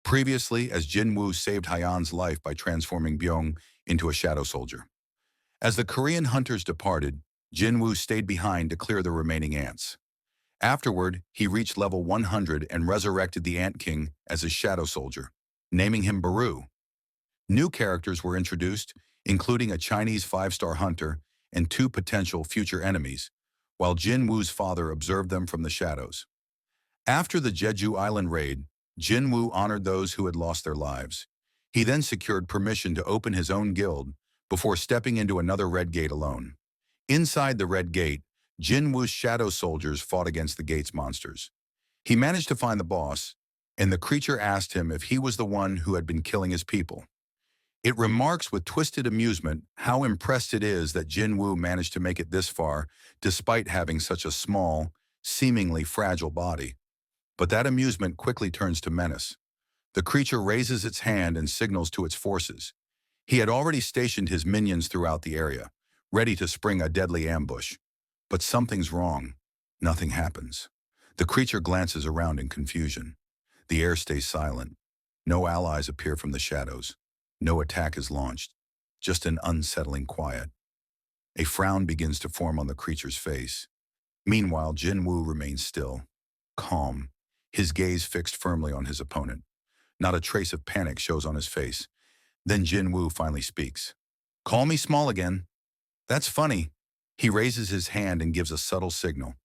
Previously, as Jin Woo saved Hyan's life by transforming Byung into a shadow soldier. As the Korean hunters departed, Jin Woo stayed behind to clear the remaining ants. Afterward, he reached level 100 and resurrected the Ant King as his shadow soldier, naming him Baru. New characters were introduced, including a Chinese five-star hunter and two potential future enemies, while Jin Woo's father observed them from the shadows. After the Jeju Island raid, Jin Woo honored those who had lost their lives. He then secured permission to open his own guild before stepping into another Red Gate alone. Inside the Red Gate, Jin Woo's shadow soldiers fought against the gate's monsters. He managed to find the boss, and the creature asked him if he was the one who had been killing his people. It remarks with twisted amusement how impressed it is that Jin Woo managed to make it this far despite having such a small, seemingly fragile body. But that amusement quickly turns to menace. The creature raises its hand and signals to its forces. He had already stationed his minions throughout the area, ready to spring a deadly ambush. But something's wrong. Nothing happens. The creature glances around in confusion. The air stays silent. No allies appear from the shadows. No attack is launched. Just an unsettling quiet. A frown begins to form on the creature's face. Meanwhile, Jin Woo remains still, calm, his gaze fixed firmly on his opponent. Not a trace of panic shows on his face. Then Jin Woo finally speaks. "Call me small again." "That's funny." He raises his hand and gives a subtle signal.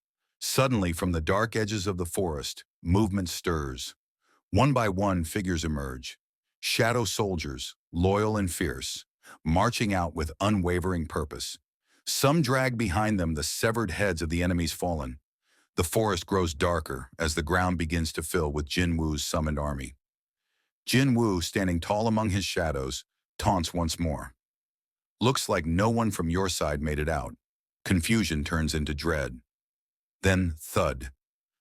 Suddenly, from the dark edges of the forest, movement stirs. One by one, figures emerge. Shadow soldiers, loyal and fierce, marching out with unwavering purpose. Some drag behind them the severed heads of the enemies fallen. The forest grows darker as the ground begins to fill with Jin Woo's summoned army. Jin Woo, standing tall among his shadows, taunts once more. "Looks like no one from your side made it out." Confusion turns into dread. Then, thud.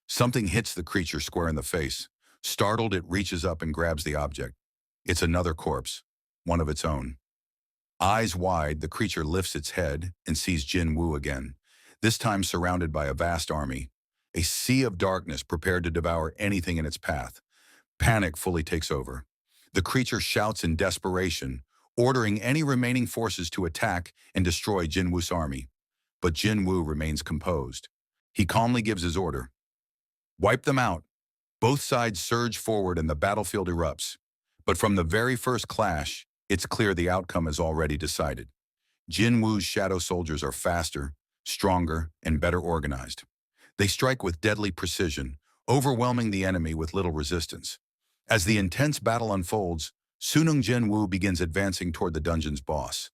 Something hits the creature square in the face. Startled, it reaches up and grabs the object. It's another corpse, one of its own. Eyes wide, the creature lifts its head and sees Jin Woo again, this time surrounded by a vast army. A sea of darkness prepared to devour anything in its path. Panic fully takes over. The creature shouts in desperation, ordering any remaining forces to attack and destroy Jin Woo's army. But Jin Woo remains composed. He calmly gives his order. "Wipe them out." Both sides surge forward and the battlefield erupts. But from the very first clash, it's clear the outcome is already decided. Jin Woo's shadow soldiers are faster, stronger, and better organized. They strike with deadly precision, overwhelming the enemy with little resistance. As the intense battle unfolds, Sunung Jin Woo begins advancing toward the dungeon's boss.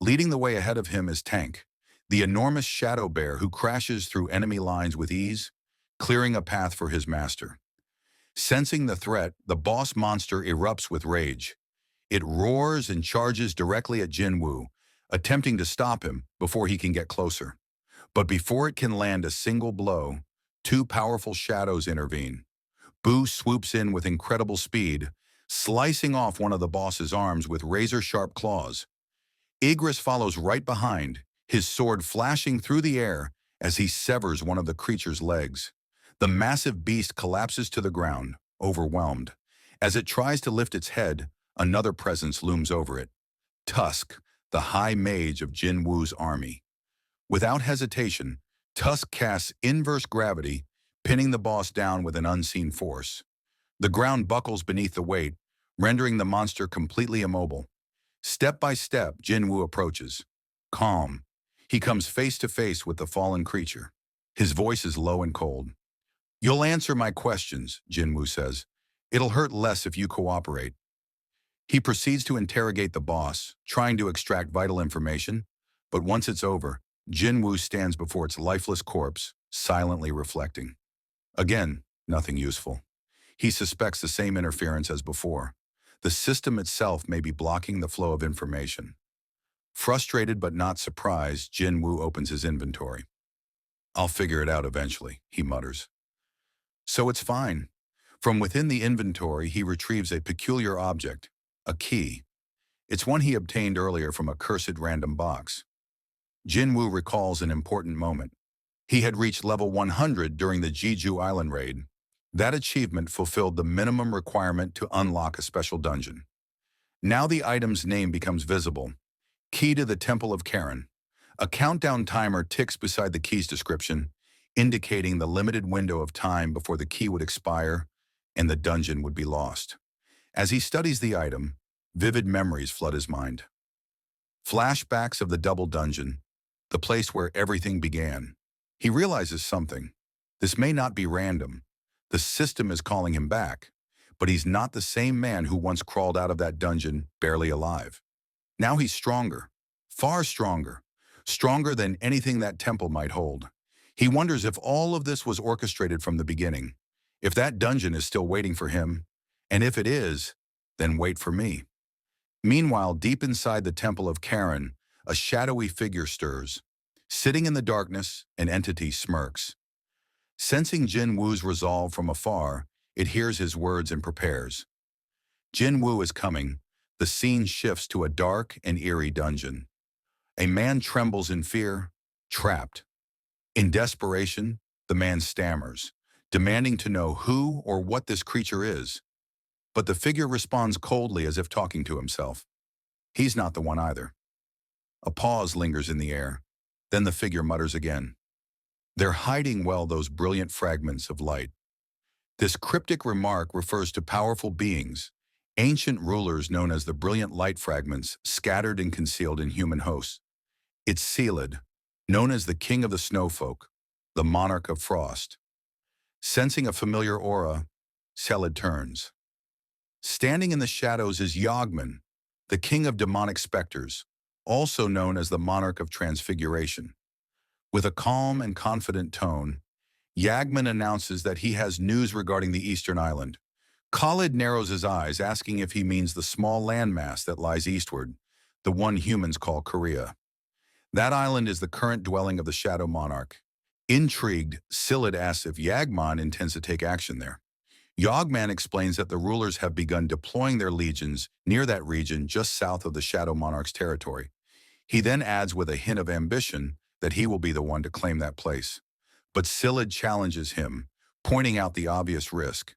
Leading the way ahead of him is Tank, the enormous shadow bear who crashes through enemy lines with ease, clearing a path for his master. Sensing the threat, the boss monster erupts with rage. It roars and charges directly at Jin Woo, attempting to stop him before he can get closer. But before it can land a single blow, two powerful shadows intervene. Boo swoops in with incredible speed, slicing off one of the boss's arms with razor-sharp claws. Igris follows right behind, his sword flashing through the air as he severs one of the creature's legs. The massive beast collapses to the ground, overwhelmed. As it tries to lift its head, another presence looms over it. Tusk, the high mage of Jin Woo's army. Without hesitation, Tusk casts inverse gravity, pinning the boss down with an unseen force. The ground buckles beneath the weight, rendering the monster completely immobile. Step by step, Jin Woo approaches. Calm, he comes face to face with the fallen creature. His voice is low and cold. "You'll answer my questions," Jin Woo says. "It'll hurt less if you cooperate." He proceeds to interrogate the boss, trying to extract vital information, but once it's over, Jin Woo stands before its lifeless corpse, silently reflecting. Again, nothing useful. He suspects the same interference as before. The system itself may be blocking the flow of information. Frustrated but not surprised, Jin Woo opens his inventory. "I'll figure it out eventually," he mutters. So it's fine. From within the inventory, he retrieves a peculiar object, a key. It's one he obtained earlier from a cursed random box. Jin Woo recalls an important moment. He had reached level 100 during the Jeju Island raid. That achievement fulfilled the minimum requirement to unlock a special dungeon. Now the item's name becomes visible. Key to the Temple of Karen. A countdown timer ticks beside the key's description, indicating the limited window of time before the key would expire and the dungeon would be lost. As he studies the item, vivid memories flood his mind. Flashbacks of the double dungeon, the place where everything began. He realizes something. This may not be random. The system is calling him back, but he's not the same man who once crawled out of that dungeon barely alive. Now he's stronger, far stronger, stronger than anything that temple might hold. He wonders if all of this was orchestrated from the beginning, if that dungeon is still waiting for him, and if it is, then wait for me. Meanwhile, deep inside the Temple of Karen, a shadowy figure stirs. Sitting in the darkness, an entity smirks. Sensing Jin Woo's resolve from afar, it hears his words and prepares. Jin Woo is coming. The scene shifts to a dark and eerie dungeon. A man trembles in fear, trapped. In desperation, the man stammers, demanding to know who or what this creature is. But the figure responds coldly as if talking to himself. He's not the one either. A pause lingers in the air. Then the figure mutters again. They're hiding well those brilliant fragments of light. This cryptic remark refers to powerful beings, ancient rulers known as the brilliant light fragments scattered and concealed in human hosts. It's Selid, known as the king of the snowfolk, the monarch of frost. Sensing a familiar aura, Selid turns. Standing in the shadows is Yogman, the king of demonic specters, also known as the monarch of transfiguration. With a calm and confident tone, Yagman announces that he has news regarding the eastern island. Khalid narrows his eyes, asking if he means the small landmass that lies eastward, the one humans call Korea. That island is the current dwelling of the Shadow Monarch. Intrigued, Selid asks if Yagman intends to take action there. Yogman explains that the rulers have begun deploying their legions near that region just south of the Shadow Monarch's territory. He then adds with a hint of ambition that he will be the one to claim that place. But Selid challenges him, pointing out the obvious risk.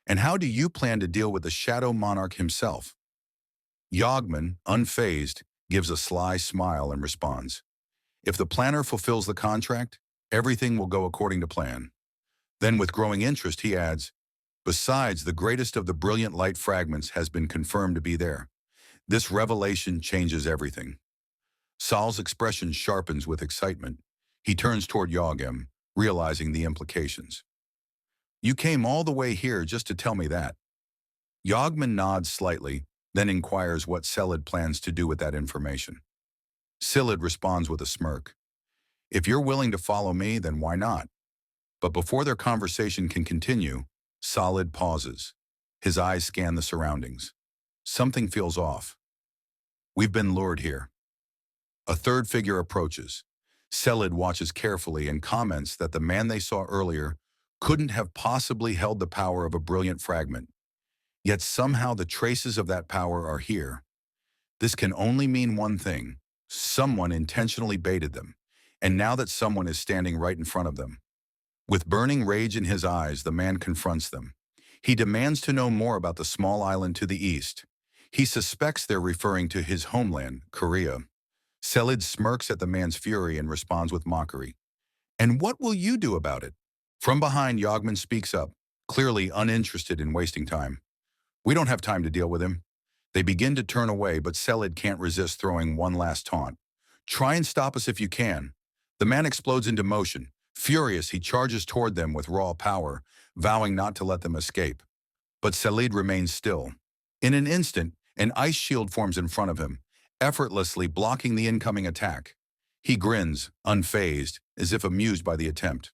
And how do you plan to deal with the Shadow Monarch himself? Yogman, unfazed, gives a sly smile and responds, if the planner fulfills the contract, everything will go according to plan. Then with growing interest, he adds, besides, the greatest of the brilliant light fragments has been confirmed to be there. This revelation changes everything. Sal's expression sharpens with excitement. He turns toward Yogam, realizing the implications. You came all the way here just to tell me that. Yogman nods slightly, then inquires what Selid plans to do with that information. Selid responds with a smirk. If you're willing to follow me, then why not? But before their conversation can continue, Selid pauses. His eyes scan the surroundings. Something feels off. We've been lured here. A third figure approaches. Selid watches carefully and comments that the man they saw earlier couldn't have possibly held the power of a brilliant fragment. Yet somehow the traces of that power are here. This can only mean one thing. Someone intentionally baited them, and now that someone is standing right in front of them. With burning rage in his eyes, the man confronts them. He demands to know more about the small island to the east. He suspects they're referring to his homeland, Korea. Selid smirks at the man's fury and responds with mockery. And what will you do about it? From behind, Yogman speaks up, clearly uninterested in wasting time. We don't have time to deal with him. They begin to turn away, but Selid can't resist throwing one last taunt. Try and stop us if you can. The man explodes into motion. Furious, he charges toward them with raw power, vowing not to let them escape. But Selid remains still. In an instant, an ice shield forms in front of him, effortlessly blocking the incoming attack. He grins, unfazed, as if amused by the attempt.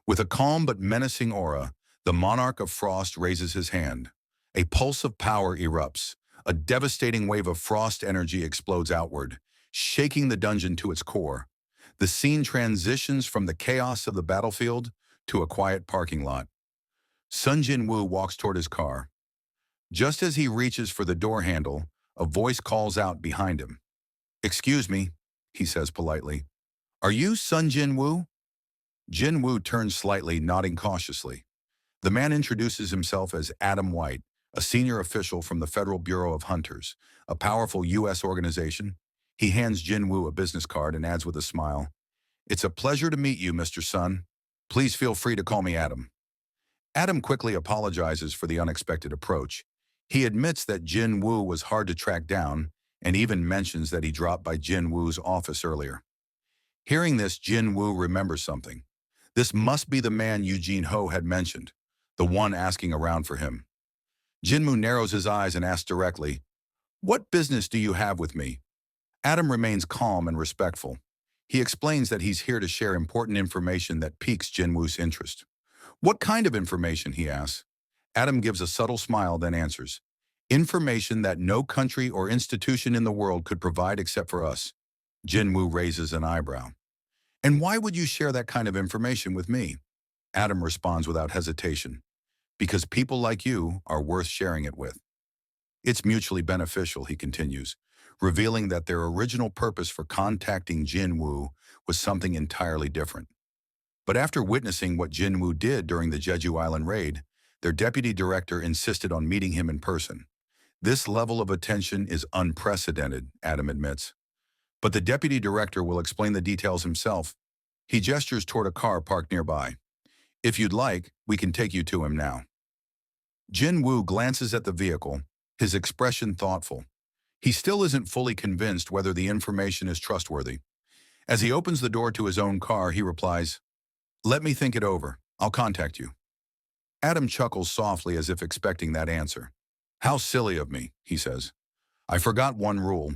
With a calm but menacing aura, the Monarch of Frost raises his hand. A pulse of power erupts. A devastating wave of frost energy explodes outward, shaking the dungeon to its core. The scene transitions from the chaos of the battlefield to a quiet parking lot. Sun Jin-woo walks toward his car. Just as he reaches for the door handle, a voice calls out behind him. Excuse me, he says politely. Are you Sun Jin-woo? Jin-woo turns slightly, nodding cautiously. The man introduces himself as Adam White, a senior official from the Federal Bureau of Hunters, a powerful U.S. organization. He hands Jin Woo a business card and adds with a smile, "It's a pleasure to meet you, Mr. Sun. Please feel free to call me Adam." Adam quickly apologizes for the unexpected approach. He admits that Jin Woo was hard to track down and even mentions that he dropped by Jin Woo's office earlier. Hearing this, Jin Woo remembers something. This must be the man Eugene Ho had mentioned, the one asking around for him. Jin Woo narrows his eyes and asks directly, "What business do you have with me?" Adam remains calm and respectful. He explains that he's here to share important information that piques Jin Woo's interest. "What kind of information?" he asks. Adam gives a subtle smile, then answers, "Information that no country or institution in the world could provide except for us." Jin Woo raises an eyebrow. "And why would you share that kind of information with me?" Adam responds without hesitation, "Because people like you are worth sharing it with." "It's mutually beneficial," he continues, revealing that their original purpose for contacting Jin Woo was something entirely different. But after witnessing what Jin Woo did during the Jeju Island raid, their deputy director insisted on meeting him in person. "This level of attention is unprecedented," Adam admits. "But the deputy director will explain the details himself." He gestures toward a car parked nearby. "If you'd like, we can take you to him now." Jin Woo glances at the vehicle, his expression thoughtful. He still isn't fully convinced whether the information is trustworthy. As he opens the door to his own car, he replies, "Let me think it over. I'll contact you." Adam chuckles softly as if expecting that answer. "How silly of me," he says. "I forgot one rule.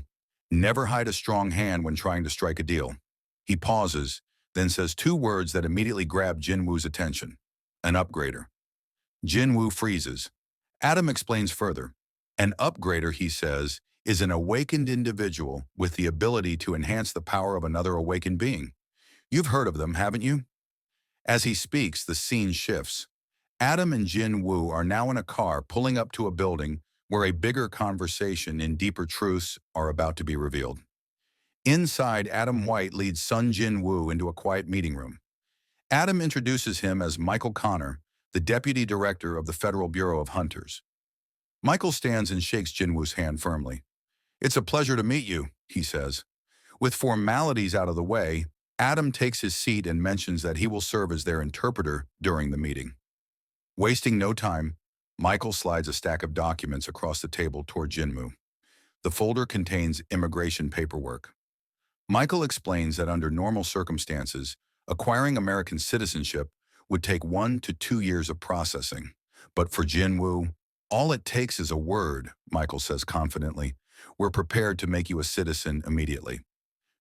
Never hide a strong hand when trying to strike a deal." He pauses, then says two words that immediately grab Jin Woo's attention. "An upgrader." Jin Woo freezes. Adam explains further. "An upgrader," he says, "is an awakened individual with the ability to enhance the power of another awakened being. You've heard of them, haven't you?" As he speaks, the scene shifts. Adam and Jin Woo are now in a car pulling up to a building where a bigger conversation and deeper truths are about to be revealed. Inside, Adam White leads Sun Jin Woo into a quiet meeting room. Adam introduces him as Michael Connor, the deputy director of the Federal Bureau of Hunters. Michael stands and shakes Jin Woo's hand firmly. "It's a pleasure to meet you," he says. With formalities out of the way, Adam takes his seat and mentions that he will serve as their interpreter during the meeting. Wasting no time, Michael slides a stack of documents across the table toward Jin Woo. The folder contains immigration paperwork. Michael explains that under normal circumstances, acquiring American citizenship would take 1 to 2 years of processing. But for Jin Woo, all it takes is a word, Michael says confidently. "We're prepared to make you a citizen immediately."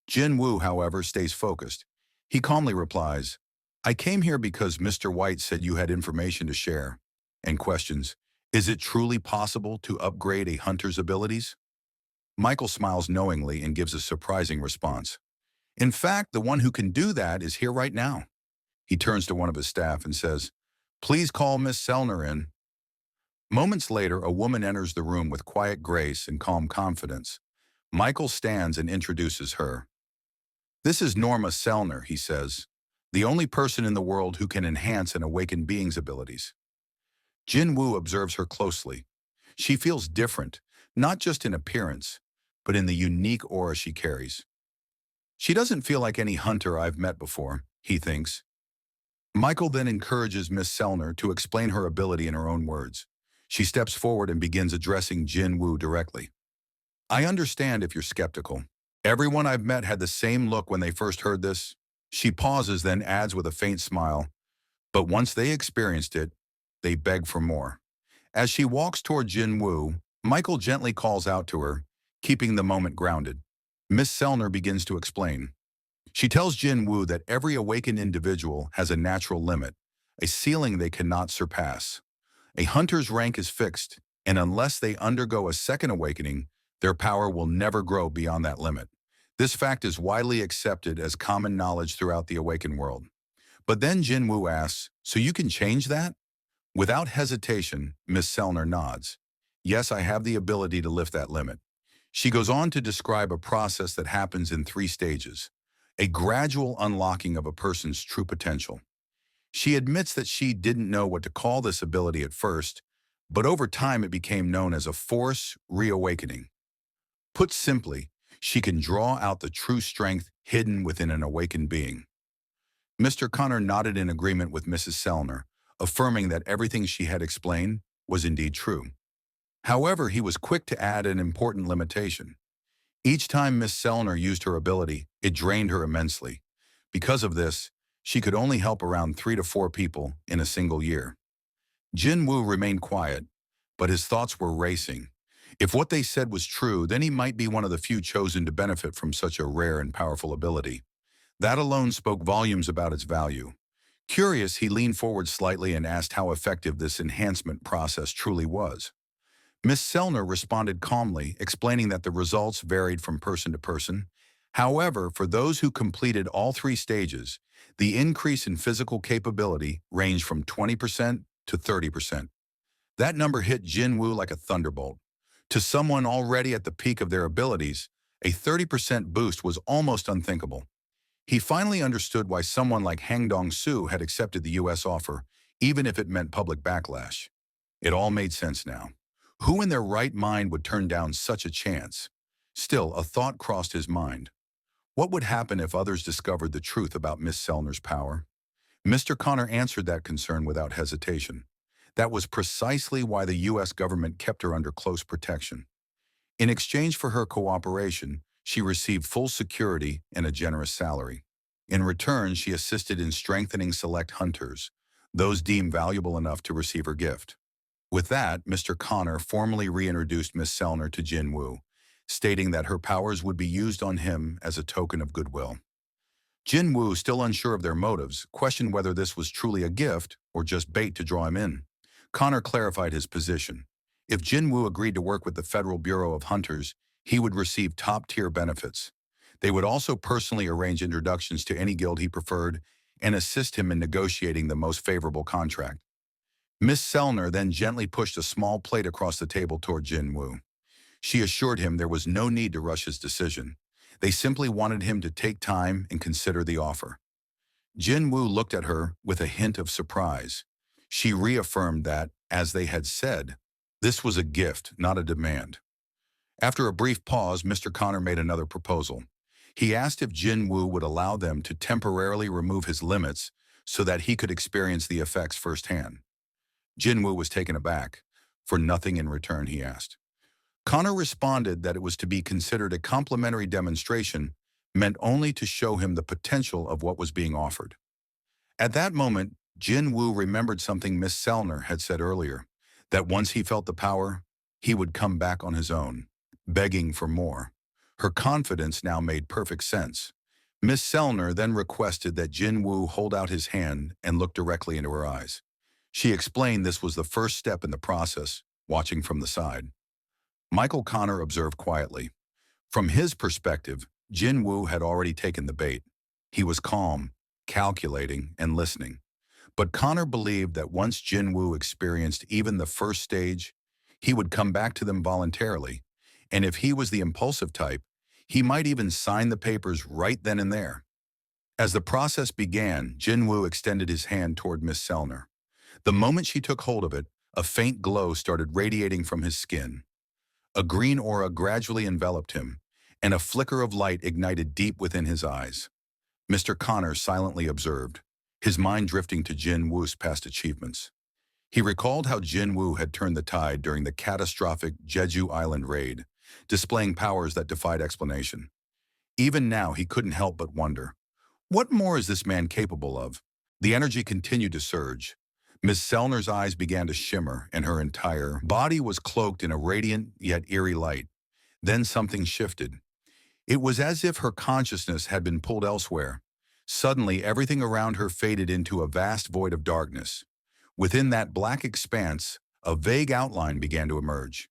Jin Woo, however, stays focused. He calmly replies, "I came here because Mr. White said you had information to share," and questions, "Is it truly possible to upgrade a hunter's abilities?" Michael smiles knowingly and gives a surprising response. "In fact, the one who can do that is here right now." He turns to one of his staff and says, "Please call Miss Selner in." Moments later, a woman enters the room with quiet grace and calm confidence. Michael stands and introduces her. "This is Norma Selner," he says, "the only person in the world who can enhance an awakened being's abilities." Jin Woo observes her closely. She feels different, not just in appearance, but in the unique aura she carries. She doesn't feel like any hunter I've met before, he thinks. Michael then encourages Miss Selner to explain her ability in her own words. She steps forward and begins addressing Jin Woo directly. "I understand if you're skeptical. Everyone I've met had the same look when they first heard this." She pauses, then adds with a faint smile, "But once they experienced it, they beg for more." As she walks toward Jin Woo, Michael gently calls out to her, keeping the moment grounded. Miss Selner begins to explain. She tells Jin Woo that every awakened individual has a natural limit, a ceiling they cannot surpass. A hunter's rank is fixed, and unless they undergo a second awakening, their power will never grow beyond that limit. This fact is widely accepted as common knowledge throughout the awakened world. But then Jin Woo asks, "So you can change that?" Without hesitation, Miss Selner nods. "Yes, I have the ability to lift that limit." She goes on to describe a process that happens in 3 stages, a gradual unlocking of a person's true potential. She admits that she didn't know what to call this ability at first, but over time it became known as a force reawakening. Put simply, she can draw out the true strength hidden within an awakened being. Mr. Connor nodded in agreement with Mrs. Sellner, affirming that everything she had explained was indeed true. However, he was quick to add an important limitation. Each time Miss Sellner used her ability, it drained her immensely. Because of this, she could only help around 3 to 4 people in a single year. Jin Woo remained quiet, but his thoughts were racing. If what they said was true, then he might be one of the few chosen to benefit from such a rare and powerful ability. That alone spoke volumes about its value. Curious, he leaned forward slightly and asked how effective this enhancement process truly was. Miss Sellner responded calmly, explaining that the results varied from person to person. However, for those who completed all 3 stages, the increase in physical capability ranged from 20% to 30%. That number hit Jin Woo like a thunderbolt. To someone already at the peak of their abilities, a 30% boost was almost unthinkable. He finally understood why someone like Hang Dong-soo had accepted the U.S. offer, even if it meant public backlash. It all made sense now. Who in their right mind would turn down such a chance? Still, a thought crossed his mind. What would happen if others discovered the truth about Miss Sellner's power? Mr. Connor answered that concern without hesitation. That was precisely why the U.S. government kept her under close protection. In exchange for her cooperation, she received full security and a generous salary. In return, she assisted in strengthening select hunters, those deemed valuable enough to receive her gift. With that, Mr. Connor formally reintroduced Miss Sellner to Jin Woo, stating that her powers would be used on him as a token of goodwill. Jin Woo, still unsure of their motives, questioned whether this was truly a gift or just bait to draw him in. Connor clarified his position. If Jin Woo agreed to work with the Federal Bureau of Hunters, he would receive top-tier benefits. They would also personally arrange introductions to any guild he preferred and assist him in negotiating the most favorable contract. Miss Sellner then gently pushed a small plate across the table toward Jin Woo. She assured him there was no need to rush his decision. They simply wanted him to take time and consider the offer. Jin Woo looked at her with a hint of surprise. She reaffirmed that, as they had said, this was a gift, not a demand. After a brief pause, Mr. Connor made another proposal. He asked if Jin Woo would allow them to temporarily remove his limits so that he could experience the effects firsthand. Jin Woo was taken aback. For nothing in return, he asked. Connor responded that it was to be considered a complimentary demonstration meant only to show him the potential of what was being offered. At that moment, Jin Woo remembered something Miss Sellner had said earlier, that once he felt the power, he would come back on his own, begging for more. Her confidence now made perfect sense. Miss Sellner then requested that Jin Woo hold out his hand and look directly into her eyes. She explained this was the first step in the process, watching from the side. Michael Connor observed quietly. From his perspective, Jin Woo had already taken the bait. He was calm, calculating, and listening. But Connor believed that once Jin Woo experienced even the first stage, he would come back to them voluntarily, and if he was the impulsive type, he might even sign the papers right then and there. As the process began, Jin Woo extended his hand toward Miss Sellner. The moment she took hold of it, a faint glow started radiating from his skin. A green aura gradually enveloped him, and a flicker of light ignited deep within his eyes. Mr. Connor silently observed, his mind drifting to Jin Woo's past achievements. He recalled how Jin Woo had turned the tide during the catastrophic Jeju Island raid, displaying powers that defied explanation. Even now, he couldn't help but wonder, what more is this man capable of? The energy continued to surge. Miss Sellner's eyes began to shimmer, and her entire body was cloaked in a radiant yet eerie light. Then something shifted. It was as if her consciousness had been pulled elsewhere. Suddenly, everything around her faded into a vast void of darkness. Within that black expanse, a vague outline began to emerge.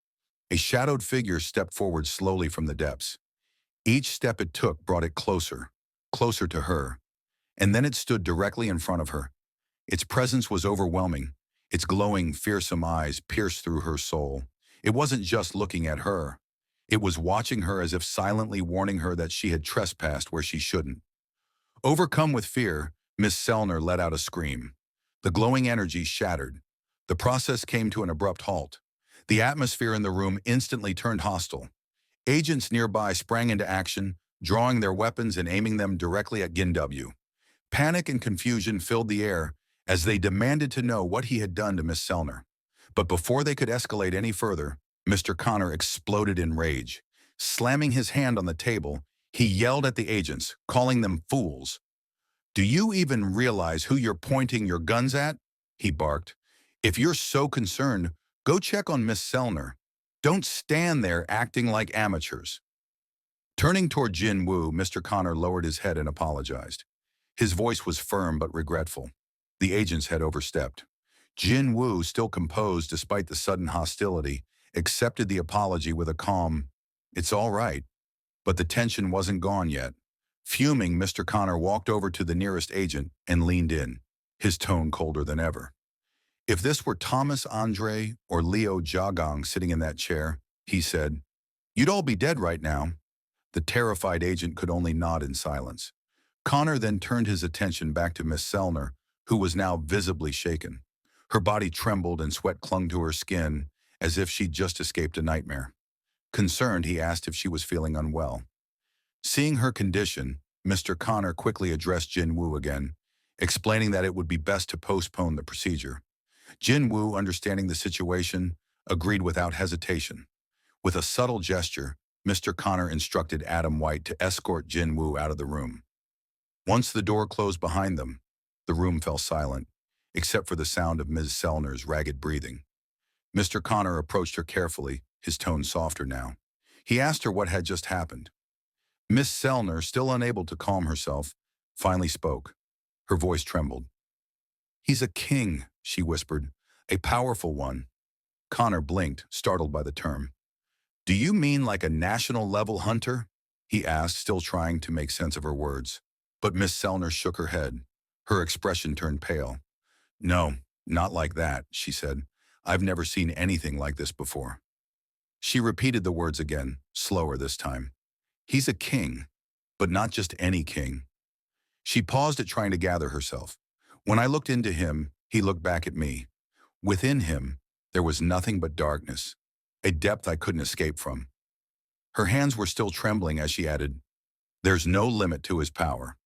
A shadowed figure stepped forward slowly from the depths. Each step it took brought it closer, closer to her. And then it stood directly in front of her. Its presence was overwhelming. Its glowing, fearsome eyes pierced through her soul. It wasn't just looking at her. It was watching her as if silently warning her that she had trespassed where she shouldn't. Overcome with fear, Miss Sellner let out a scream. The glowing energy shattered. The process came to an abrupt halt. The atmosphere in the room instantly turned hostile. Agents nearby sprang into action, drawing their weapons and aiming them directly at Ginw. Panic and confusion filled the air as they demanded to know what he had done to Miss Selner. But before they could escalate any further, Mr. Connor exploded in rage. Slamming his hand on the table, he yelled at the agents, calling them fools. "Do you even realize who you're pointing your guns at?" he barked. "If you're so concerned, go check on Miss Selner. Don't stand there acting like amateurs." Turning toward Jinwoo, Mr. Connor lowered his head and apologized. His voice was firm but regretful. The agents had overstepped. Jinwoo, still composed despite the sudden hostility, accepted the apology with a calm, "It's all right." But the tension wasn't gone yet. Fuming, Mr. Connor walked over to the nearest agent and leaned in, his tone colder than ever. "If this were Thomas Andre or Leo Jagang sitting in that chair," he said, "you'd all be dead right now." The terrified agent could only nod in silence. Connor then turned his attention back to Miss Selner, who was now visibly shaken. Her body trembled and sweat clung to her skin as if she'd just escaped a nightmare. Concerned, he asked if she was feeling unwell. Seeing her condition, Mr. Connor quickly addressed Jinwoo again, explaining that it would be best to postpone the procedure. Jinwoo, understanding the situation, agreed without hesitation. With a subtle gesture, Mr. Connor instructed Adam White to escort Jinwoo out of the room. Once the door closed behind them, the room fell silent, except for the sound of Ms. Selner's ragged breathing. Mr. Connor approached her carefully, his tone softer now. He asked her what had just happened. Miss Selner, still unable to calm herself, finally spoke. Her voice trembled. "He's a king," she whispered, "a powerful one." Connor blinked, startled by the term. "Do you mean like a national-level hunter?" he asked, still trying to make sense of her words. But Miss Selner shook her head. Her expression turned pale. "No, not like that," she said. "I've never seen anything like this before." She repeated the words again, slower this time. "He's a king, but not just any king." She paused at trying to gather herself. When I looked into him, he looked back at me. Within him, there was nothing but darkness, a depth I couldn't escape from. Her hands were still trembling as she added, "There's no limit to his power."